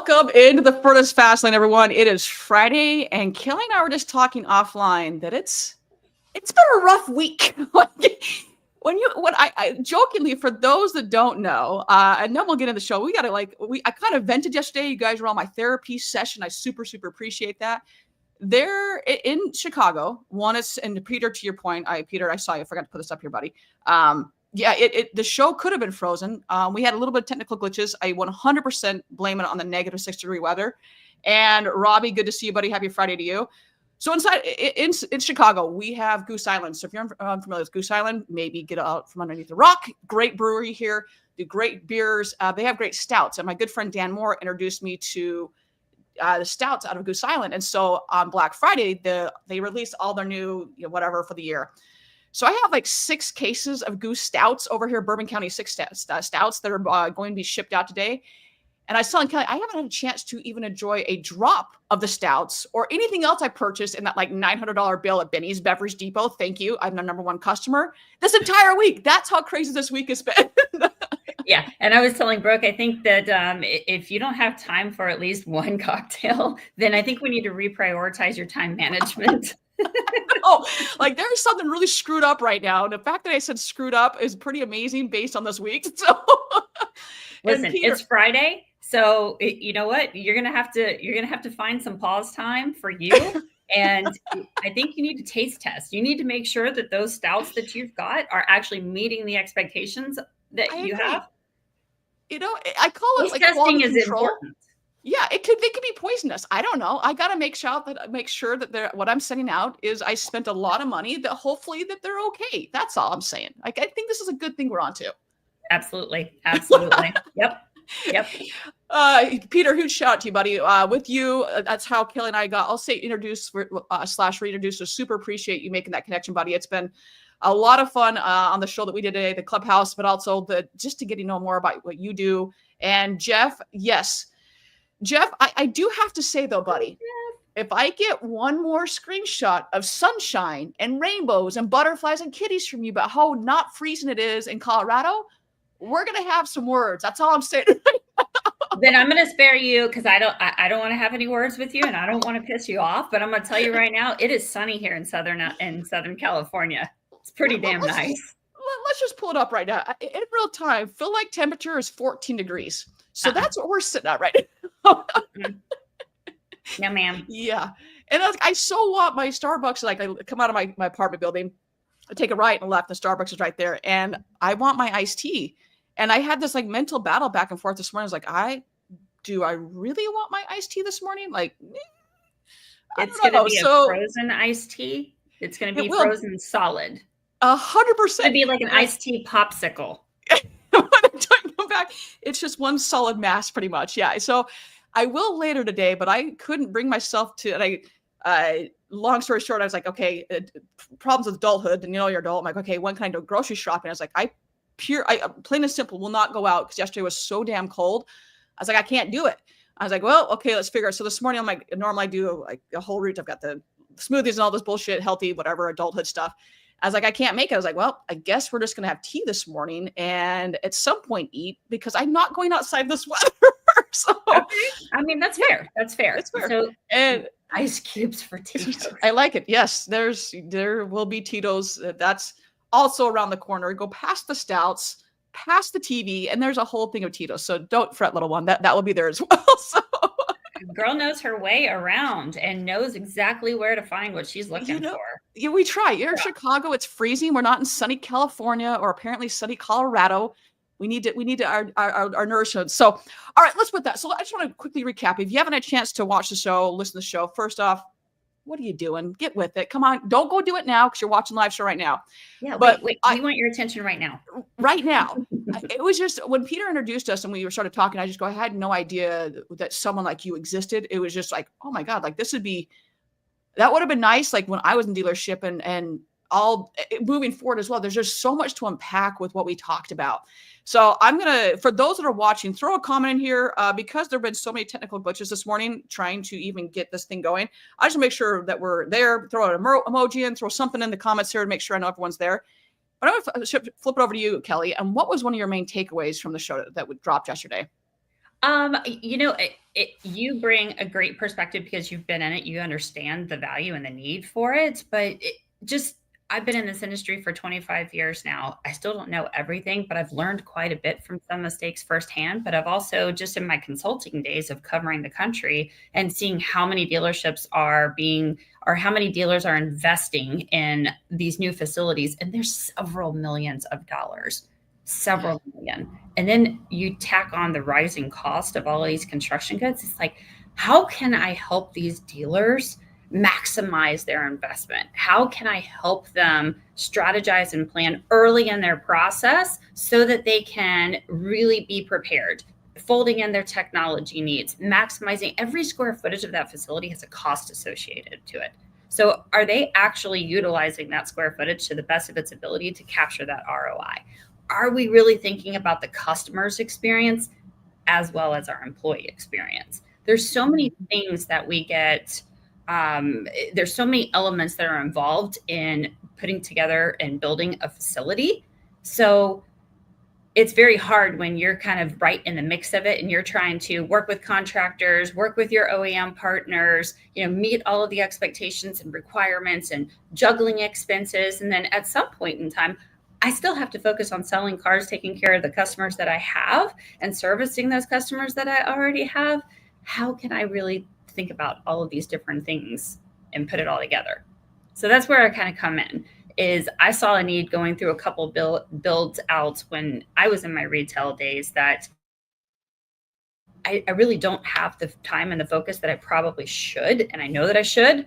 Welcome into the Furniss Fast Lane, everyone. It is Friday, and Kelley and I were just talking offline that it's been a rough week. I jokingly, for those that don't know, and then we'll get into the show. I kind of vented yesterday. You guys were on my therapy session. I super appreciate that. They're in Chicago. One is, and Peter, to your point, Peter, I saw you. I forgot to put this up here, buddy. The show could have been frozen. We had a little bit of technical glitches. I 100% blame it on the negative 6-degree weather. And Robbie, good to see you, buddy. Happy Friday to you. So in Chicago, we have Goose Island. So if you're unfamiliar with Goose Island, maybe get out from underneath the rock. Great brewery here. Do great beers. They have great stouts. And my good friend Dan Moore introduced me to the stouts out of Goose Island. And so on Black Friday, they released all their new whatever for the year. So I have like 6 cases of Goose Stouts over here, Bourbon County, 6 stouts that are going to be shipped out today. And I was telling Kelley, I haven't had a chance to even enjoy a drop of the stouts or anything else I purchased in that like $900 bill at Benny's Beverage Depot. Thank you. I'm the #1 customer this entire week. That's how crazy this week has been. Yeah. And I was telling Brooke, I think that if you don't have time for at least one cocktail, then I think we need to reprioritize your time management. Like there's something really screwed up right now. And the fact that I said screwed up is pretty amazing based on this week. So listen, it's Friday. So you know what? You're going to have to find some pause time for you. And I think you need to taste test. You need to make sure that those stouts that you've got are actually meeting the expectations that you have. I call it like testing is important. Yeah, they could be poisonous. I don't know. I got to make sure that what I'm sending out is I spent a lot of money that hopefully that they're okay. That's all I'm saying. Like, I think this is a good thing we're on to. Absolutely. Yep. Peter, huge shout out to you, buddy. With you, that's how Kelley and I got, I'll say introduced / reintroduced. So super appreciate you making that connection, buddy. It's been a lot of fun on the show that we did today, the Clubhouse, but also just to get to know more about what you do. And Jeff, yes. Jeff, I do have to say though, buddy, if I get one more screenshot of sunshine and rainbows and butterflies and kitties from you about how not freezing it is in Colorado, we're going to have some words. That's all I'm saying. Then I'm going to spare you because I don't want to have any words with you and I don't want to piss you off, but I'm going to tell you right now, it is sunny here in Southern California. It's pretty damn nice. Let's just pull it up right now. In real time, feel like temperature is 14 degrees. So that's what we're sitting at right now. No, ma'am. Yeah. And I so want my Starbucks, like I come out of my apartment building, I take a right and left, the Starbucks is right there. And I want my iced tea. And I had this like mental battle back and forth this morning. I was like, do I really want my iced tea this morning? Like, it's going to be a frozen iced tea. It's going to be frozen solid. 100%. It's going to be like an iced tea popsicle. It's just one solid mass pretty much. Yeah. So I will later today, but I couldn't bring myself to, and long story short, I was like, okay, problems with adulthood, and you're adult. I'm like, okay, when can I do grocery shopping? I was like, I plain and simple will not go out because yesterday was so damn cold. I was like, I can't do it. I was like, well, okay, let's figure it. So this morning I'm like, normally I do like a whole route. I've got the smoothies and all this bullshit, healthy, whatever, adulthood stuff. I was like, I can't make it. I was like, well, I guess we're just going to have tea this morning and at some point eat because I'm not going outside this weather. So, okay. I mean, that's fair. That's fair. It's fair. So, and ice cubes for Tito's. I like it. Yes, there will be Tito's. That's also around the corner. Go past the stouts, past the TV, and there's a whole thing of Tito's. So don't fret, little one. That will be there as well. So. Girl knows her way around and knows exactly where to find what she's looking for. Yeah, we try. You're in Chicago. It's freezing. We're not in sunny California or apparently sunny Colorado. We need our nourishment. So, all right, let's put that. So I just want to quickly recap. If you haven't had a chance to watch the show, listen to the show, first off, what are you doing? Get with it. Come on. Don't go do it now because you're watching live show right now. Yeah, but wait, we want your attention right now. Right now. It was just when Peter introduced us and we started talking, I had no idea that someone like you existed. It was just like, oh my God, like that would have been nice. Like when I was in dealership and all moving forward as well. There's just so much to unpack with what we talked about. So I'm going to, for those that are watching, throw a comment in here because there've been so many technical glitches this morning trying to even get this thing going. I just want to make sure that we're there, throw an emoji in, throw something in the comments here to make sure I know everyone's there. But I'm going to flip it over to you, Kelley. And what was one of your main takeaways from the show that dropped yesterday? You bring a great perspective because you've been in it. You understand the value and the need for it. But I've been in this industry for 25 years now. I still don't know everything, but I've learned quite a bit from some mistakes firsthand. But I've also, just in my consulting days of covering the country and seeing how many dealerships or how many dealers are investing in these new facilities. And there's several millions of dollars. Several million. And then you tack on the rising cost of all of these construction goods. It's like, how can I help these dealers maximize their investment? How can I help them strategize and plan early in their process so that they can really be prepared, folding in their technology needs, maximizing every square footage of that facility has a cost associated to it. So are they actually utilizing that square footage to the best of its ability to capture that ROI? Are we really thinking about the customer's experience as well as our employee experience? There's so many things that we get. There's so many elements that are involved in putting together and building a facility. So it's very hard when you're kind of right in the mix of it and you're trying to work with contractors, work with your OEM partners, meet all of the expectations and requirements and juggling expenses. And then at some point in time, I still have to focus on selling cars, taking care of the customers that I have and servicing those customers that I already have. How can I really think about all of these different things and put it all together? So that's where I kind of come in. Is I saw a need going through a couple builds out when I was in my retail days that I really don't have the time and the focus that I probably should. And I know that I should.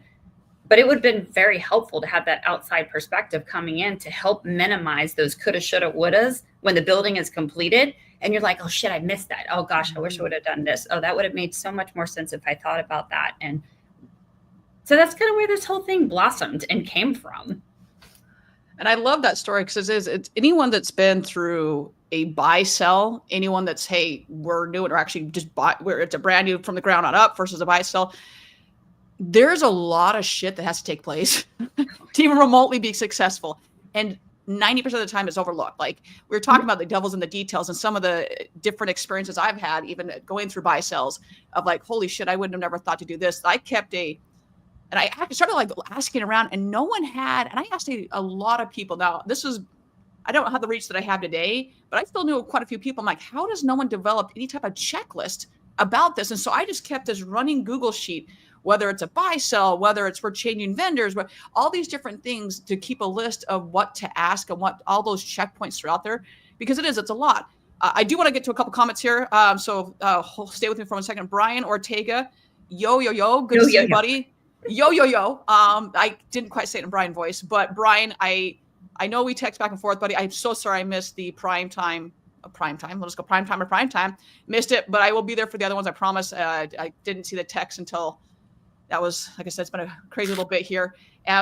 But it would have been very helpful to have that outside perspective coming in to help minimize those coulda, shoulda, wouldas when the building is completed. And you're like, oh, shit, I missed that. Oh, gosh, I wish I would have done this. Oh, that would have made so much more sense if I thought about that. And so that's kind of where this whole thing blossomed and came from. And I love that story because it's anyone that's been through a buy sell, anyone that's, hey, we're new or actually just bought where it's a brand new from the ground on up versus a buy sell. There's a lot of shit that has to take place to even remotely be successful. And 90% of the time it's overlooked. Like we were talking about the devil's in the details and some of the different experiences I've had, even going through buy sells of like, holy shit, I wouldn't have never thought to do this. I kept and I started like asking around and no one had, and I asked a lot of people. Now I don't have the reach that I have today, but I still knew quite a few people. I'm like, how does no one develop any type of checklist about this? And so I just kept this running Google sheet, whether it's a buy sell, whether it's for changing vendors, but all these different things to keep a list of what to ask and what all those checkpoints are out there, because it's a lot. I do want to get to a couple comments here. So stay with me for 1 second. Brian Ortega, yo. Good to see you, buddy. Yo. I didn't quite say it in Brian voice, but Brian, I know we text back and forth, buddy. I'm so sorry I missed the prime time. Let's go prime time. Missed it, but I will be there for the other ones. I promise. I didn't see the text until that was, like I said, it's been a crazy little bit here.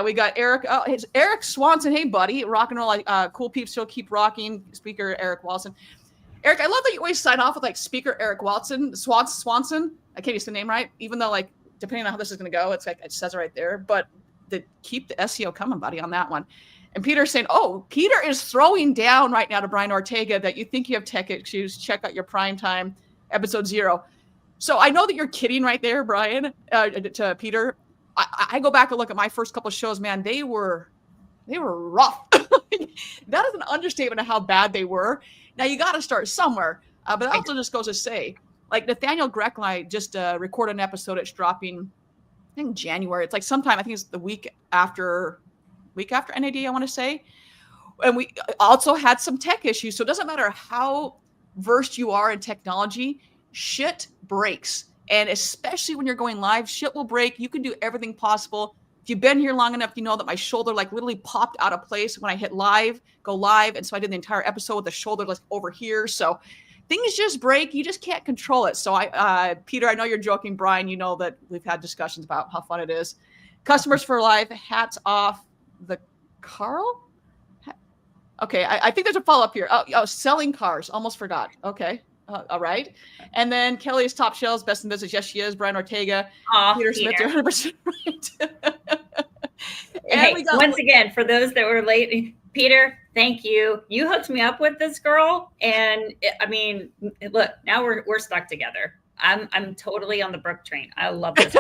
We got Eric. Oh, it's Eric Swanson. Hey, buddy. Rock and roll. Cool peeps. Still keep rocking. Speaker Eric Watson. Eric, I love that you always sign off with like Speaker Eric Watson. Swanson. I can't use the name right, even though like depending on how this is going to go, it's like it says it right there. But keep the SEO coming, buddy, on that one. And Peter's saying, oh, Peter is throwing down right now to Brian Ortega that you think you have tech issues. Check out your primetime episode 0. So I know that you're kidding right there, Brian, to Peter. I go back and look at my first couple of shows, man. They were rough. That is an understatement of how bad they were. Now you got to start somewhere. But that also just goes to say, like Nathaniel Greck and I just recorded an episode. It's dropping, I think January. It's like sometime, I think it's the week after NAD, I want to say. And we also had some tech issues. So it doesn't matter how versed you are in technology, shit breaks. And especially when you're going live, shit will break. You can do everything possible. If you've been here long enough, you know that my shoulder like literally popped out of place when I hit go live. And so I did the entire episode with the shoulder like over here. So things just break. You just can't control it. So Peter, I know you're joking. Brian, you know that we've had discussions about how fun it is. Customers for life, hats off. The Carl? Okay, I think there's a follow-up here. Oh, selling cars. Almost forgot. Okay. All right. And then Kelly's top shelves, best in business. Yes, she is. Brian Ortega. Peter Smith, you're 100% right. Hey, once again, for those that were late, Peter, Thank you. You hooked me up with this girl. And I mean, look, now we're stuck together. I'm totally on the Brooke train. I love this.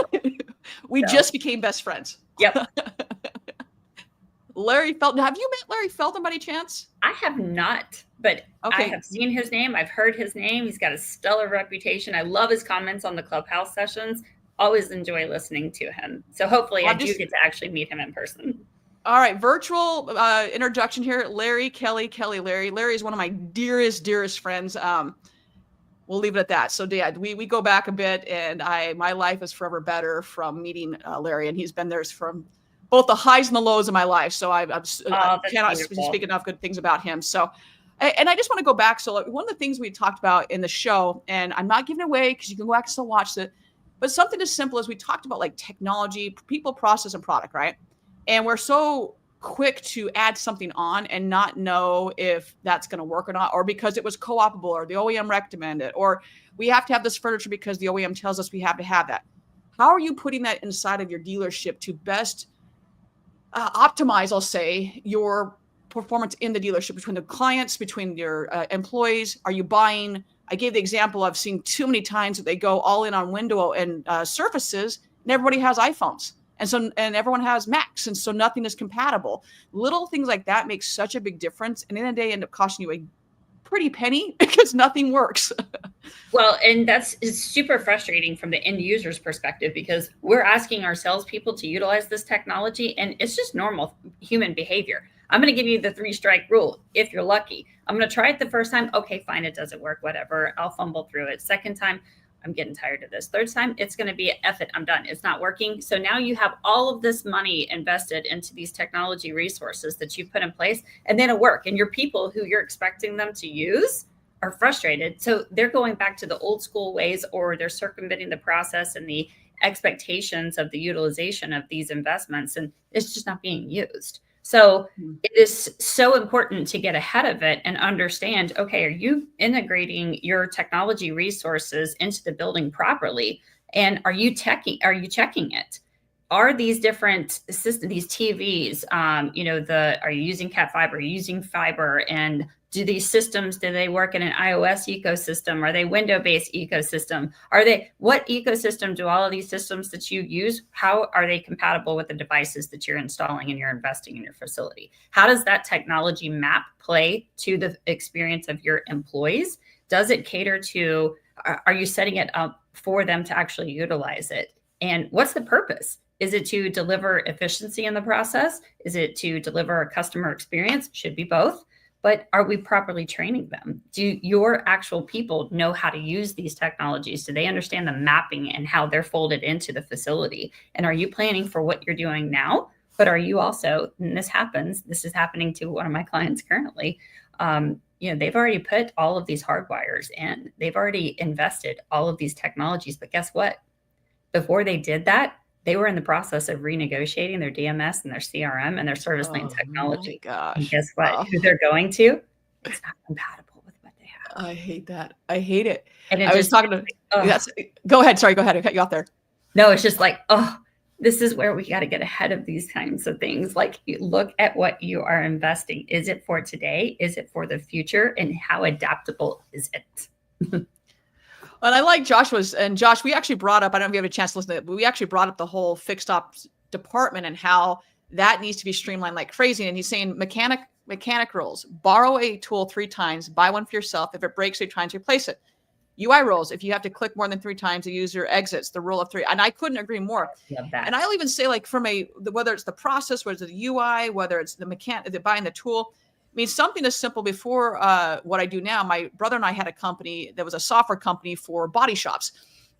We just became best friends. Yep. Larry Felton. Have you met Larry Felton by any chance? I have not, but I have seen his name. I've heard his name. He's got a stellar reputation. I love his comments on the Clubhouse sessions. Always enjoy listening to him. So hopefully I do get to actually meet him in person. All right. Virtual introduction here. Larry, Kelley, Larry. Larry is one of my dearest friends. We'll leave it at that. So yeah, we go back a bit, and my life is forever better from meeting Larry, and he's been there from both the highs and the lows of my life. So I cannot speak enough good things about him. So, and I just want to go back. So one of the things we talked about in the show, and I'm not giving away because you can go back and still watch it, but something as simple as we talked about, like technology, people, process, and product, right? And we're so quick to add something on and not know if that's going to work or not, or because it was co-opable or the OEM recommended, or we have to have this furniture because the OEM tells us we have to have that. How are you putting that inside of your dealership to best optimize, I'll say, your performance in the dealership, between the clients, between your employees? Are you buying? I gave the example of seeing too many times that they go all in on window and surfaces, and everybody has iPhones. And everyone has Macs, and so nothing is compatible. Little things like that make such a big difference, and in the end of the day end up costing you a pretty penny because nothing works. Well, and it's super frustrating from the end user's perspective, because we're asking our salespeople to utilize this technology, and it's just normal human behavior. I'm going to give you the 3-strike rule if you're lucky. I'm going to try it the first time. Okay, fine, it doesn't work, whatever. I'll fumble through it. Second time, I'm getting tired of this. Third time, it's going to be F it, I'm done. It's not working. So now you have all of this money invested into these technology resources that you've put in place, and then it'll work. And your people who you're expecting them to use are frustrated. So they're going back to the old school ways, or they're circumventing the process and the expectations of the utilization of these investments, and it's just not being used. So it is so important to get ahead of it and understand, okay, are you integrating your technology resources into the building properly? And are you checking it? Are these different systems, these TVs, are you using Cat fiber, are you using fiber? And do these systems, do they work in an iOS ecosystem? Are they window-based ecosystem? What ecosystem do all of these systems that you use, how are they compatible with the devices that you're installing and you're investing in your facility? How does that technology map play to the experience of your employees? Does it cater to, are you setting it up for them to actually utilize it? And what's the purpose? Is it to deliver efficiency in the process? Is it to deliver a customer experience? Should be both. But are we properly training them? Do your actual people know how to use these technologies? Do they understand the mapping and how they're folded into the facility? And are you planning for what you're doing now? But are you also, and this is happening to one of my clients currently, they've already put all of these hardwires in. They've already invested all of these technologies. But guess what? Before they did that, they were in the process of renegotiating their DMS and their CRM and their service lane technology. And guess what? Who they're going to? It's not compatible with what they have. I hate that. I hate it. And I was talking to. Yes. Go ahead. Sorry. Go ahead. I cut you off there. No, it's just like, this is where we got to get ahead of these kinds of things. Like, you look at what you are investing. Is it for today? Is it for the future? And how adaptable is it? And I like Joshua's, and Josh, we actually brought up, I don't know if you have a chance to listen to it, but we actually brought up the whole fixed ops department and how that needs to be streamlined like crazy. And he's saying mechanic rules: borrow a tool 3 times, buy one for yourself. If it breaks 3 times, replace it. UI rules: if you have to click more than 3 times to use your exits, the rule of 3. And I couldn't agree more. Love that. And I'll even say, like, from whether it's the process, whether it's the UI, whether it's the buying the tool. I mean, something as simple before what I do now. My brother and I had a company that was a software company for body shops.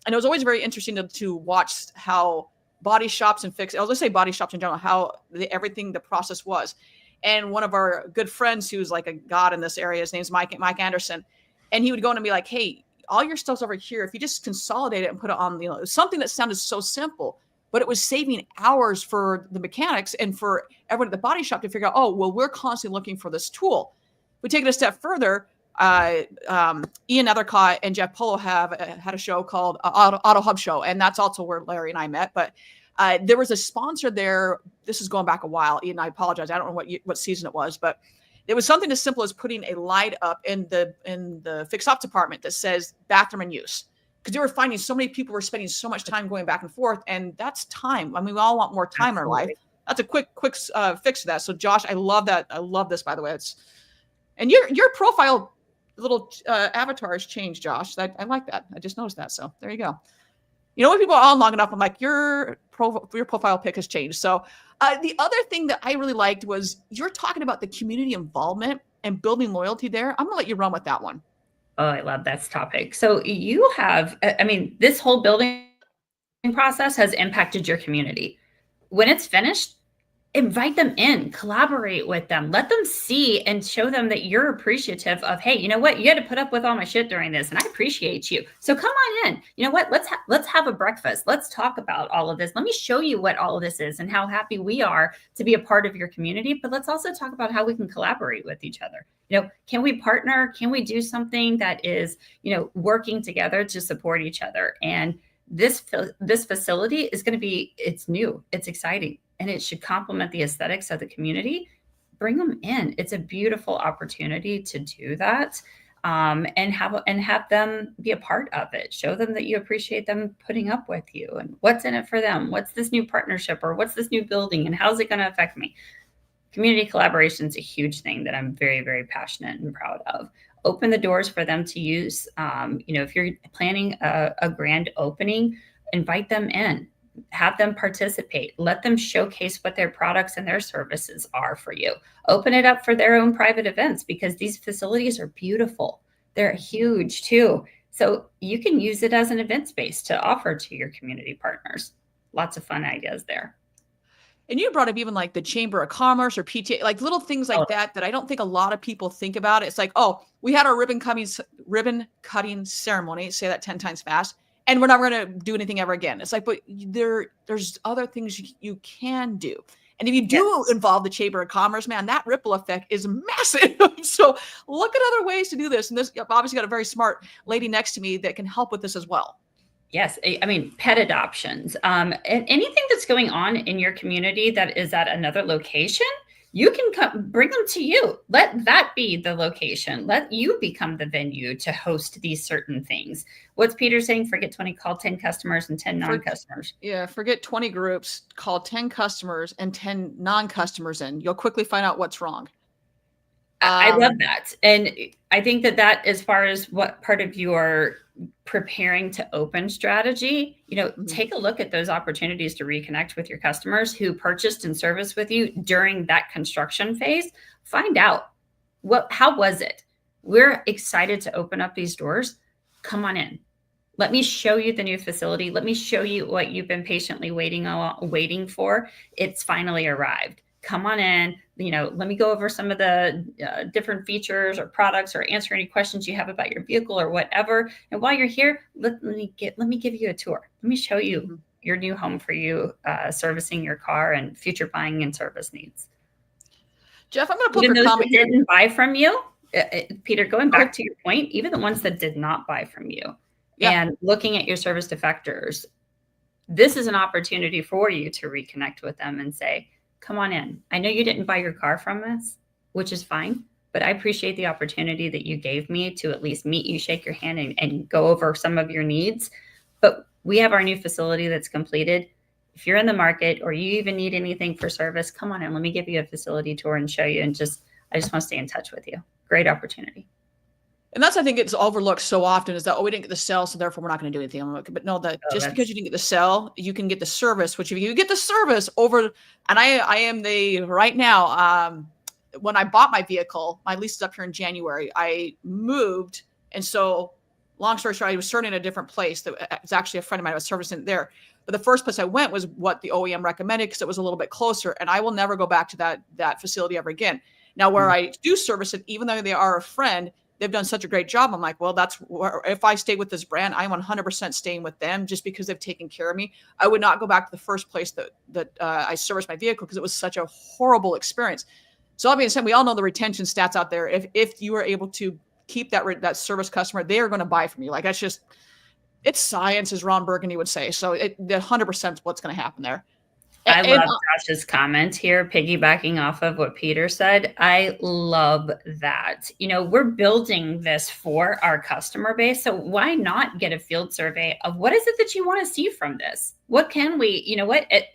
And it was always very interesting to watch how body shops and let's say body shops in general, how the process was. And one of our good friends, who's like a god in this area, his name's Mike Anderson. And he would go in and be like, hey, all your stuff's over here. If you just consolidate it and put it on, something that sounded so simple, but it was saving hours for the mechanics and for everyone at the body shop to figure out, we're constantly looking for this tool. We take it a step further. Ian Nethercott and Jeff Polo have had a show called Auto Hub Show, and that's also where Larry and I met. But there was a sponsor there. This is going back a while. Ian, I apologize. I don't know what season it was, but it was something as simple as putting a light up in the fixed ops department that says bathroom in use. Because they were finding so many people were spending so much time going back and forth, and that's time. I mean, we all want more time in our life. That's a quick fix to that. So Josh, I love that. I love this, by the way. And your profile little avatar has changed, Josh. I like that. I just noticed that. So there you go. You know, when people are on long enough, I'm like, your profile pic has changed. So the other thing that I really liked was you're talking about the community involvement and building loyalty there. I'm going to let you run with that one. Oh, I love that topic. So you have, I mean, this whole building process has impacted your community. When it's finished, invite them in, collaborate with them, let them see and show them that you're appreciative of, hey, you know what? You had to put up with all my shit during this, and I appreciate you. So come on in. You know what? Let's have a breakfast. Let's talk about all of this. Let me show you what all of this is and how happy we are to be a part of your community. But let's also talk about how we can collaborate with each other. You know, can we partner? Can we do something that is, you know, working together to support each other? And this facility is going to be, it's new, it's exciting, and it should complement the aesthetics of the community. Bring them in. It's a beautiful opportunity to do that, and have them be a part of it. Show them that you appreciate them putting up with you, and what's in it for them. What's this new partnership, or what's this new building, and how's it going to affect me? Community collaboration is a huge thing that I'm very, very passionate and proud of. Open the doors for them to use. You know, if you're planning a grand opening, invite them in, have them participate, let them showcase what their products and their services are for you. Open it up for their own private events, because these facilities are beautiful. They're huge too. So you can use it as an event space to offer to your community partners. Lots of fun ideas there. And you brought up even like the Chamber of Commerce or PTA, like little things like that I don't think a lot of people think about. It's like, oh, we had our ribbon cutting ceremony, say that 10 times fast, and we're never going to do anything ever again. It's like, but there's other things you can do. And if you do involve the Chamber of Commerce, man, that ripple effect is massive. So look at other ways to do this. And this, I've obviously got a very smart lady next to me that can help with this as well. Yes. I mean, pet adoptions, and anything that's going on in your community that is at another location, you can bring them to you. Let that be the location. Let you become the venue to host these certain things. What's Peter saying? Forget 20, call 10 customers and 10 non-customers. Yeah. Forget 20 groups, call 10 customers and 10 non-customers in. You'll quickly find out what's wrong. I love that. And I think that as far as what part of your preparing to open strategy, you know, take a look at those opportunities to reconnect with your customers who purchased and serviced with you during that construction phase. Find out how was it? We're excited to open up these doors. Come on in. Let me show you the new facility. Let me show you what you've been patiently waiting for. It's finally arrived. Come on in, you know, let me go over some of the different features or products, or answer any questions you have about your vehicle or whatever. And while you're here, let me give you a tour. Let me show you your new home for you, servicing your car and future buying and service needs. Jeff, I'm going to put your comment here. Didn't buy from you, Peter, going back to your point, even the ones that did not buy from you, and looking at your service defectors, this is an opportunity for you to reconnect with them and say, come on in. I know you didn't buy your car from us, which is fine, but I appreciate the opportunity that you gave me to at least meet you, shake your hand, and go over some of your needs. But we have our new facility that's completed. If you're in the market or you even need anything for service, come on in. Let me give you a facility tour and show you. And I just want to stay in touch with you. Great opportunity. And that's, I think it's overlooked so often, is that, oh, we didn't get the sell, so therefore we're not going to do anything. But no, just because you didn't get the sell, you can get the service, which if you get the service over, and I am right now, when I bought my vehicle, my lease is up here in January, I moved. And so long story short, I was starting in a different place. That was actually a friend of mine. I was servicing there. But the first place I went was what the OEM recommended, because it was a little bit closer, and I will never go back to that facility ever again. Now, where I do service it, even though they are a friend, they've done such a great job. I'm like, well, that's where, if I stay with this brand, I'm 100% staying with them just because they've taken care of me. I would not go back to the first place that I serviced my vehicle, because it was such a horrible experience. So obviously, we all know the retention stats out there. If you are able to keep that service customer, they are going to buy from you. Like, that's it's science, as Ron Burgundy would say. So the 100% is what's going to happen there. I love Josh's comment here, piggybacking off of what Peter said. I love that. We're building this for our customer base. So why not get a field survey of what is it that you want to see from this? What can we,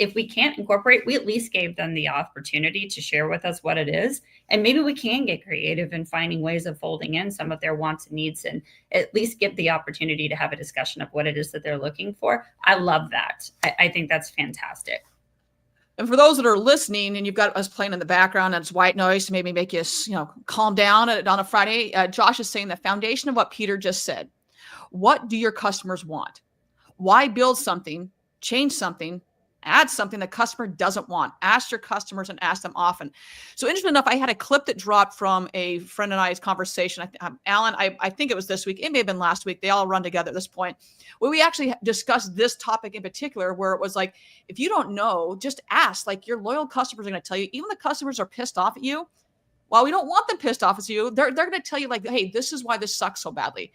if we can't incorporate, we at least gave them the opportunity to share with us what it is. And maybe we can get creative in finding ways of folding in some of their wants and needs and at least give the opportunity to have a discussion of what it is that they're looking for. I love that. I think that's fantastic. And for those that are listening and you've got us playing in the background and it's white noise to maybe make you, calm down on a Friday, Josh is saying the foundation of what Peter just said. What do your customers want? Why build something, change something, add something the customer doesn't want? Ask your customers and ask them often. So interesting enough, I had a clip that dropped from a friend and I's conversation. Alan, I think it was this week. It may have been last week. They all run together at this point. Where we actually discussed this topic in particular, where it was like, if you don't know, just ask. Like your loyal customers are going to tell you, even the customers are pissed off at you. While we don't want them pissed off at you, they're going to tell you like, hey, this is why this sucks so badly.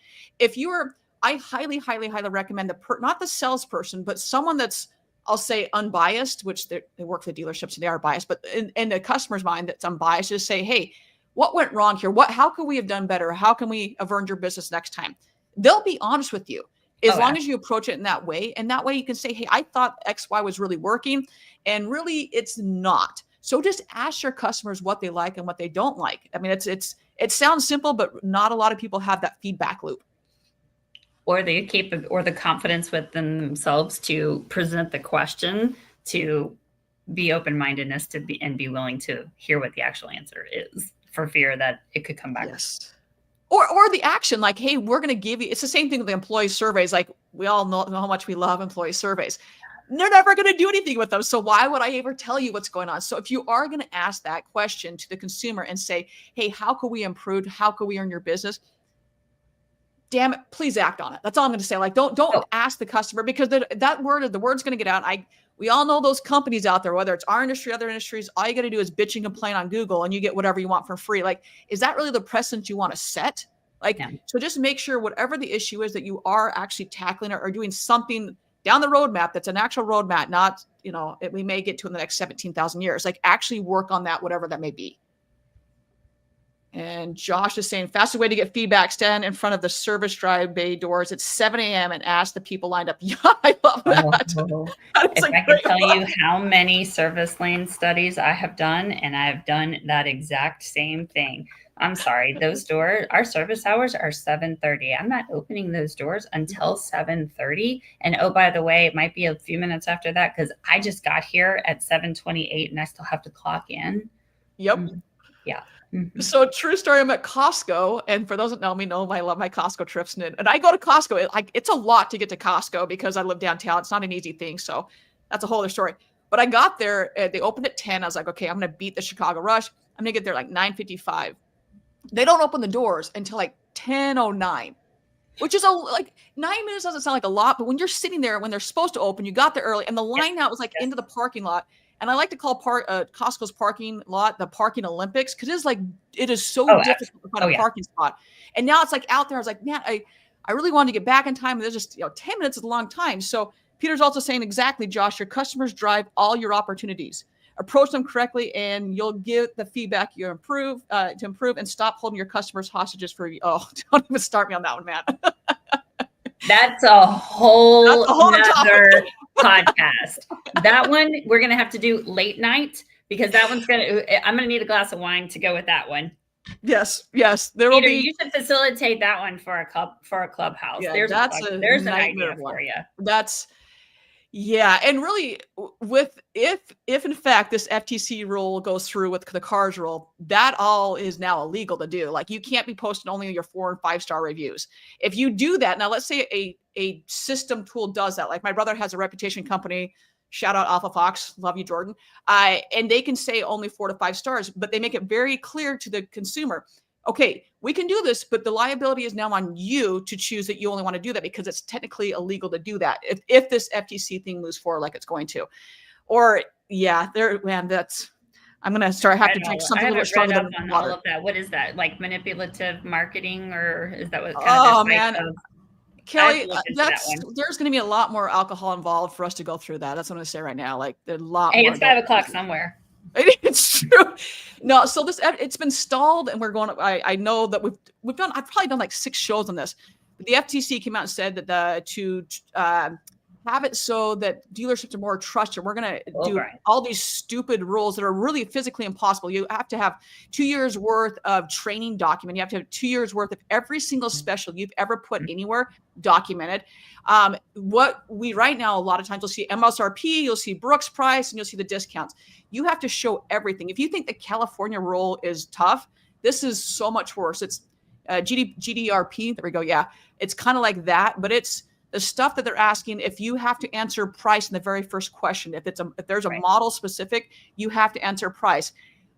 I highly, highly, highly recommend not the salesperson, but someone that's, I'll say unbiased, which they work for the dealerships and they are biased, but in the customer's mind that's unbiased, just say, hey, what went wrong here? How can we have done better? How can we have earned your business next time? They'll be honest with you as long as you approach it in that way. And that way you can say, hey, I thought X, Y was really working and really it's not. So just ask your customers what they like and what they don't like. I mean, it sounds simple, but not a lot of people have that feedback loop. Or the confidence within themselves to present the question, to be open-mindedness and be willing to hear what the actual answer is, for fear that it could come back. Yes. Or the action, like, hey, we're going to give you, it's the same thing with the employee surveys. Like we all know how much we love employee surveys. They're never going to do anything with them. So why would I ever tell you what's going on? So if you are going to ask that question to the consumer and say, hey, how can we improve? How can we earn your business? Damn it, please act on it. That's all I'm going to say. Like, don't ask the customer, because the word's going to get out. We all know those companies out there, whether it's our industry, other industries, all you got to do is bitch and complain on Google and you get whatever you want for free. Like, is that really the precedent you want to set? Like, So just make sure whatever the issue is that you are actually tackling or doing something down the roadmap that's an actual roadmap, not, we may get to in the next 17,000 years. Like, actually work on that, whatever that may be. And Josh is saying, fastest way to get feedback, stand in front of the service drive bay doors at 7 a.m. and ask the people lined up. Yeah, I love that. If I can tell you how many service lane studies I have done, and I've done that exact same thing. I'm sorry, those doors, our service hours are 7:30. I'm not opening those doors until 7:30. And oh, by the way, it might be a few minutes after that because I just got here at 7:28 and I still have to clock in. Yep. Yeah. So true story, I'm at Costco, and for those that know me know I love my Costco trips, and I go to Costco. It's a lot to get to Costco because I live downtown. It's not an easy thing, so that's a whole other story. But I got there, they opened at 10. I was like, okay, I'm going to beat the Chicago rush. I'm going to get there like 9:55. They don't open the doors until like 10:09, which is 9 minutes doesn't sound like a lot, but when you're sitting there when they're supposed to open, you got there early, and the line out was like into the parking lot. And I like to call Costco's parking lot the parking Olympics, because it is so difficult to find a parking spot. And now it's like out there. I was like, man, I really wanted to get back in time. And there's just 10 minutes is a long time. So Peter's also saying exactly, Josh, your customers drive all your opportunities. Approach them correctly, and you'll get the feedback to improve, and stop holding your customers hostages for you. Oh, don't even start me on that one, man. That's a whole other podcast. That one we're going to have to do late night, because that one's I'm going to need a glass of wine to go with that one. Yes. There will be. You should facilitate that one for a clubhouse. Yeah, there's an idea for you. And really, if in fact this FTC rule goes through with the cars rule, that all is now illegal to do. Like, you can't be posting only your 4 and 5-star reviews. If you do that, now let's say a system tool does that. Like, my brother has a reputation company. Shout out Alpha Fox, love you, Jordan. And they can say only 4 to 5 stars, but they make it very clear to the consumer. Okay, we can do this, but the liability is now on you to choose that you only want to do that, because it's technically illegal to do that if this FTC thing moves forward like it's going to. Or I'm going to have to drink something a little stronger than water. All of that. What is that? Like manipulative marketing, or is that what? Oh man, Kelley, there's going to be a lot more alcohol involved for us to go through that. That's what I'm going to say right now. Like there's a lot more. Hey, it's 5 o'clock somewhere. It's true. No, so it's been stalled, and we're going. I know that we've done. I've probably done like 6 shows on this. But the FTC came out and said that to have it so that dealerships are more trusted. We're going to do all these stupid rules that are really physically impossible. You have to have 2 years worth of training document. You have to have 2 years worth of every single special you've ever put anywhere documented. What we right now, a lot of times you'll see MSRP, you'll see Brooks price, and you'll see the discounts. You have to show everything. If you think the California rule is tough, this is so much worse. It's GDRP. There we go. Yeah. It's kind of like that, but it's the stuff that they're asking. If you have to answer price in the very first question, if there's a model specific, you have to answer price.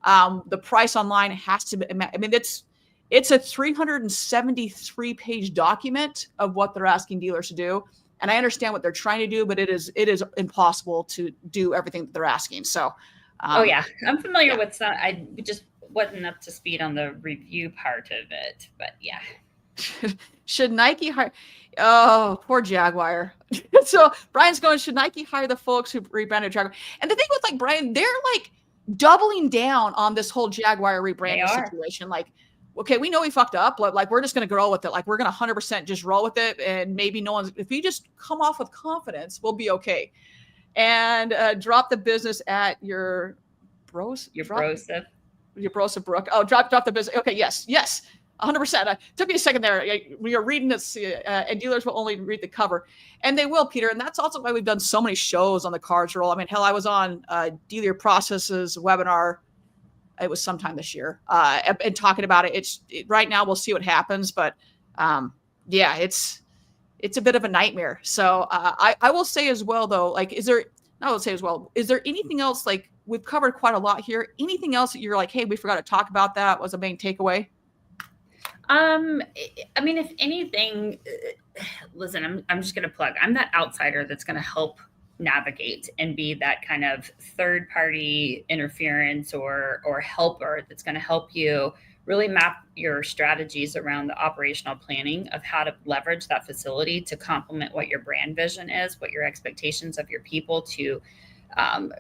The price online has to be, I mean, it's a 373 page document of what they're asking dealers to do. And I understand what they're trying to do, but it is impossible to do everything that they're asking. So, oh yeah, I'm familiar with some. I just wasn't up to speed on the review part of it, but yeah. Should Nike hire? Oh, poor Jaguar. So Brian's going, should Nike hire the folks who rebranded Jaguar? And the thing with like Brian, they're like doubling down on this whole Jaguar rebranding situation. Like, okay, we know we fucked up. Like we're just going to roll with it. Like we're going to 100% just roll with it. And maybe if you just come off with confidence, we'll be okay. And drop the business at your Brosa Brook. Oh, drop the business. Okay. Yes. 100%. Took me a second there. We are reading this, and dealers will only read the cover, and they will, Peter. And that's also why we've done so many shows on the cars roll. I mean, hell, I was on Dealer Processes webinar. It was sometime this year, and talking about it. Right now. We'll see what happens, but yeah, it's a bit of a nightmare. So I will say as well, though, like, is there anything else? Like, we've covered quite a lot here. Anything else that you're like, hey, we forgot to talk about that was a main takeaway? I mean, if anything, listen, I'm just going to plug. I'm that outsider that's going to help navigate and be that kind of third party interference or helper that's going to help you really map your strategies around the operational planning of how to leverage that facility to complement what your brand vision is, what your expectations of your people to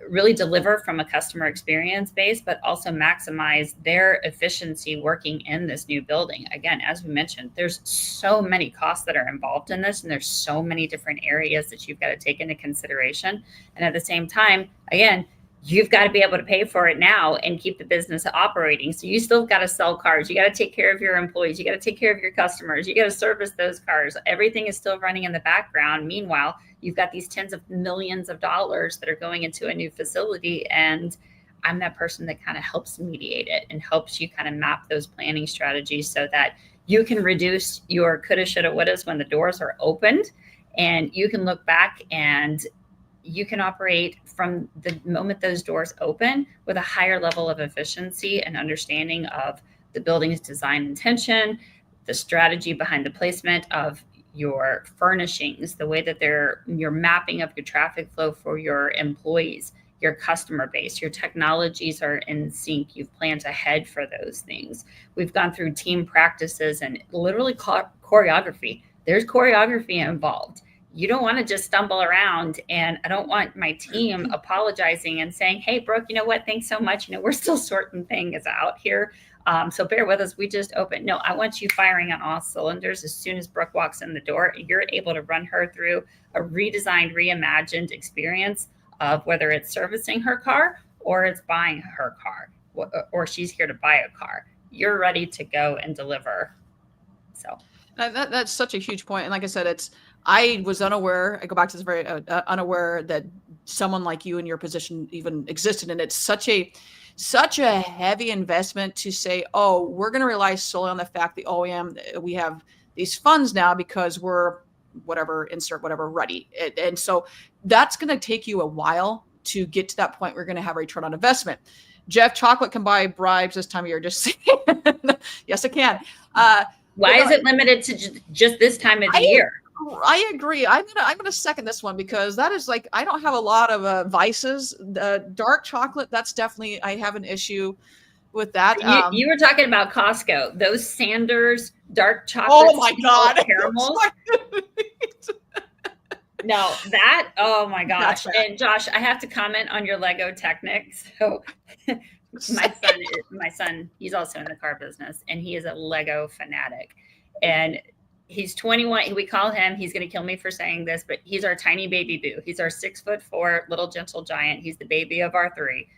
really deliver from a customer experience base, but also maximize their efficiency working in this new building. Again, as we mentioned, there's so many costs that are involved in this, and there's so many different areas that you've got to take into consideration. And at the same time, again, you've got to be able to pay for it now and keep the business operating. So you still got to sell cars. You got to take care of your employees. You got to take care of your customers. You got to service those cars. Everything is still running in the background. Meanwhile, you've got these tens of millions of dollars that are going into a new facility. And I'm that person that kind of helps mediate it and helps you kind of map those planning strategies so that you can reduce your coulda, shoulda, wouldas when the doors are opened. And you can look back and you can operate from the moment those doors open with a higher level of efficiency and understanding of the building's design intention, the strategy behind the placement of your furnishings, the way that your mapping of your traffic flow for your employees, your customer base, your technologies are in sync. You've planned ahead for those things. We've gone through team practices and literally choreography. There's choreography involved. You don't want to just stumble around, and I don't want my team apologizing and saying, hey, Brooke, you know what? Thanks so much. We're still sorting things out here. So bear with us. We just opened. No, I want you firing on all cylinders. As soon as Brooke walks in the door, you're able to run her through a redesigned, reimagined experience of whether it's servicing her car or it's buying her car or she's here to buy a car. You're ready to go and deliver. So that's such a huge point. And like I said, I was unaware. I go back to this very unaware that someone like you in your position even existed. And it's such a heavy investment to say, oh, we're going to rely solely on the fact the OEM, we have these funds now because we're insert whatever ready. And so that's going to take you a while to get to that point. We're going to have a return on investment. Jeff, chocolate can buy bribes this time of year. Just saying. Yes, it can. Why is it limited to just this time of the year? I agree. I'm gonna second this one because that is like, I don't have a lot of vices. Dark chocolate, that's definitely, I have an issue. with that. You were talking about Costco. Those Sanders dark chocolate. Oh my God. Caramels. No, that, oh my gosh. And Josh, I have to comment on your Lego Technics. So my son, he's also in the car business, and he is a Lego fanatic. And he's 21. We call him, he's going to kill me for saying this, but he's our tiny baby boo. He's our 6'4" little gentle giant. He's the baby of our three.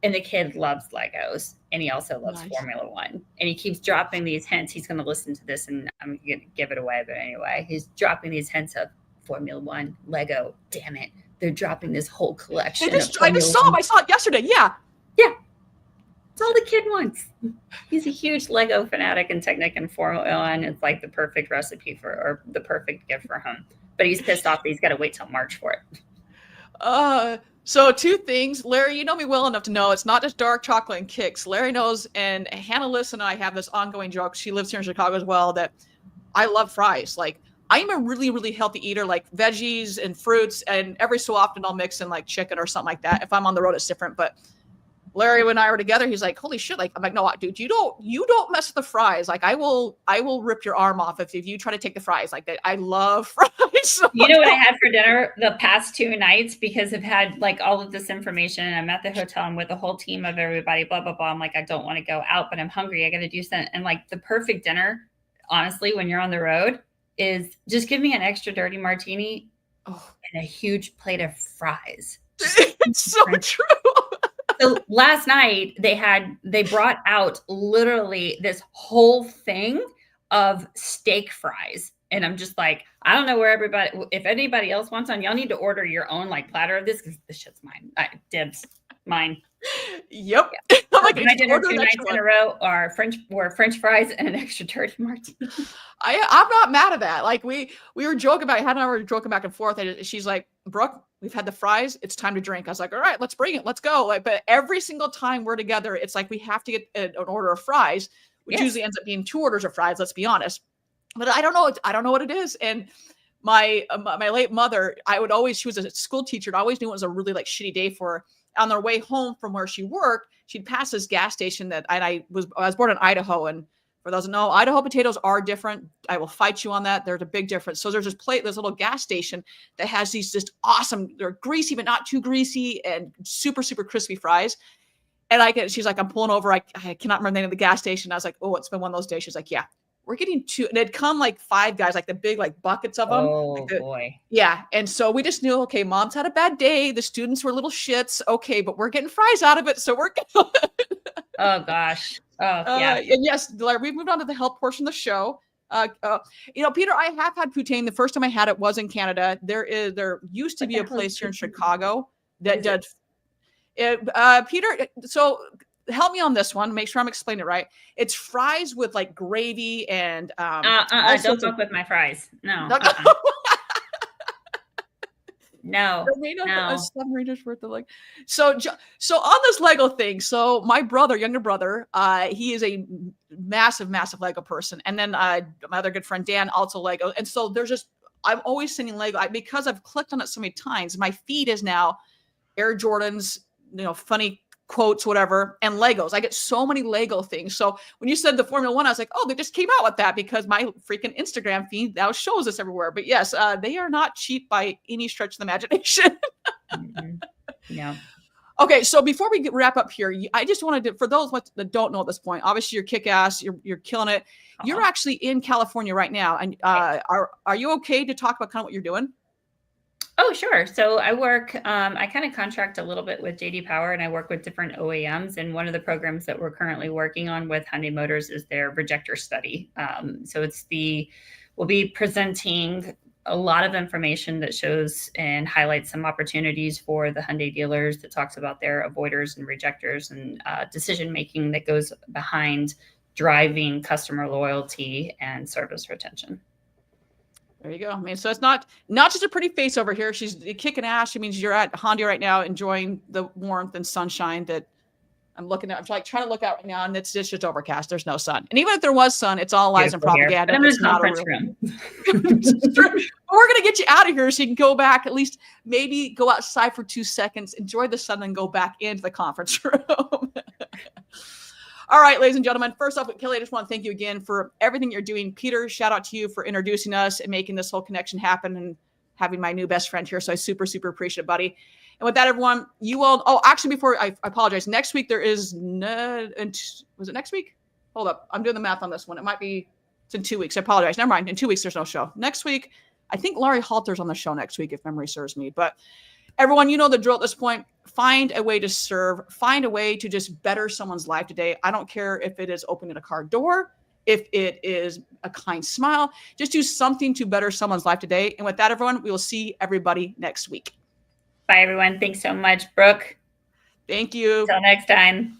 And the kid loves Legos, and he also loves Formula One. And he keeps dropping these hints. He's going to listen to this, and I'm going to give it away. But anyway, he's dropping these hints of Formula One, Lego. Damn it. They're dropping this whole collection. I just saw him. I saw it yesterday. Yeah. Yeah. It's all the kid wants. He's a huge Lego fanatic and Technic and Formula One. It's like the perfect recipe or the perfect gift for him. But he's pissed off that he's got to wait till March for it. So two things. Larry, you know me well enough to know it's not just dark chocolate and kicks. Larry knows, and Hannah Liss and I have this ongoing joke. She lives here in Chicago as well, that I love fries. Like, I'm a really, really healthy eater, like veggies and fruits, and every so often I'll mix in like chicken or something like that. If I'm on the road, it's different. But Larry and I were together, he's like, holy shit. Like, I'm like, no, dude, you don't mess with the fries. Like, I will rip your arm off if you try to take the fries. Like, I love fries. You know what I had for dinner the past 2 nights, because I've had like all of this information, and I'm at the hotel, I'm with a whole team of everybody, blah, blah, blah. I'm like, I don't want to go out, but I'm hungry. I got to do something. And like, the perfect dinner, honestly, when you're on the road, is just give me an extra dirty martini and a huge plate of fries. It's so true. So last night they brought out literally this whole thing of steak fries. And I'm just like, I don't know where if anybody else wants one, y'all need to order your own like platter of this, because this shit's mine. Dibs, mine. Yep. Yeah. Like, my dinner 2 nights in a row are French fries and an extra dirty martini. I'm not mad at that. Like, we were joking about it. Hannah and I were joking back and forth. And she's like, Brooke, we've had the fries. It's time to drink. I was like, all right, let's bring it. Let's go. Like, but every single time we're together, it's like we have to get an order of fries, which usually ends up being 2 orders of fries. Let's be honest. But I don't know what it is. And my late mother, she was a school teacher, and I always knew it was a really like shitty day for her. On their way home from where she worked, she'd pass this gas station I was born in Idaho. And for those who know, Idaho potatoes are different. I will fight you on that. There's a big difference. So there's this little gas station that has these just awesome, they're greasy, but not too greasy, and super, super crispy fries. And she's like, I'm pulling over. I cannot remember the name of the gas station. I was like, oh, it's been one of those days. She's like, yeah, we're getting 2. And it'd come like 5 guys, like the big, like buckets of them. Oh, boy. Yeah. And so we just knew, okay, mom's had a bad day. The students were little shits. Okay, but we're getting fries out of it. So we're good. Oh, gosh. Oh, yeah. And yes, Larry, we've moved on to the health portion of the show. Peter, I have had poutine. The first time I had it was in Canada. There used to be a place here in Chicago that did Peter. So help me on this one. Make sure I'm explaining it right. It's fries with like gravy and don't fuck with my fries. No. No. So on this Lego thing. So my younger brother, he is a massive Lego person. And then my other good friend Dan, also Lego. And so I'm always sending Lego because I've clicked on it so many times. My feed is now Air Jordans, funny quotes, whatever, and Legos. I get so many Lego things. So when you said the Formula One, I was like, oh, they just came out with that, because my freaking Instagram feed now shows this everywhere. But yes, they are not cheap by any stretch of the imagination. Mm-hmm. Yeah. Okay, so before we wrap up here, I just wanted to, for those that don't know at this point, obviously you're kick-ass, you're killing it. Uh-huh. You're actually in California right now, and are you okay to talk about kind of what you're doing? Oh, sure. So I work, I kind of contract a little bit with JD Power, and I work with different OEMs. And one of the programs that we're currently working on with Hyundai Motors is their rejector study. So we'll be presenting a lot of information that shows and highlights some opportunities for the Hyundai dealers, that talks about their avoiders and rejectors and decision-making that goes behind driving customer loyalty and service retention. There you go. I mean, so it's not just a pretty face over here. She's kicking ass. She means you're at Honda right now, enjoying the warmth and sunshine that I'm looking at. I'm like trying to look out right now, and it's just overcast. There's no sun. And even if there was sun, it's all lies and propaganda. I'm in a conference room. We're going to get you out of here so you can go back, at least maybe go outside for 2 seconds, enjoy the sun, and go back into the conference room. All right, ladies and gentlemen, first off, Kelley, I just want to thank you again for everything you're doing. Peter, shout out to you for introducing us and making this whole connection happen and having my new best friend here. So I super, super appreciate it, buddy. And with that, everyone, you will, actually, before I apologize, next week there is, was it next week? Hold up. I'm doing the math on this one. It's in 2 weeks. I apologize. Never mind. In 2 weeks, there's no show. Next week, I think Laurie Halter's on the show next week, if memory serves me. But everyone, you know the drill at this point. Find a way to serve. Find a way to just better someone's life today. I don't care if it is opening a car door, if it is a kind smile. Just do something to better someone's life today. And with that, everyone, we will see everybody next week. Bye, everyone. Thanks so much, Brooke. Thank you. Until next time.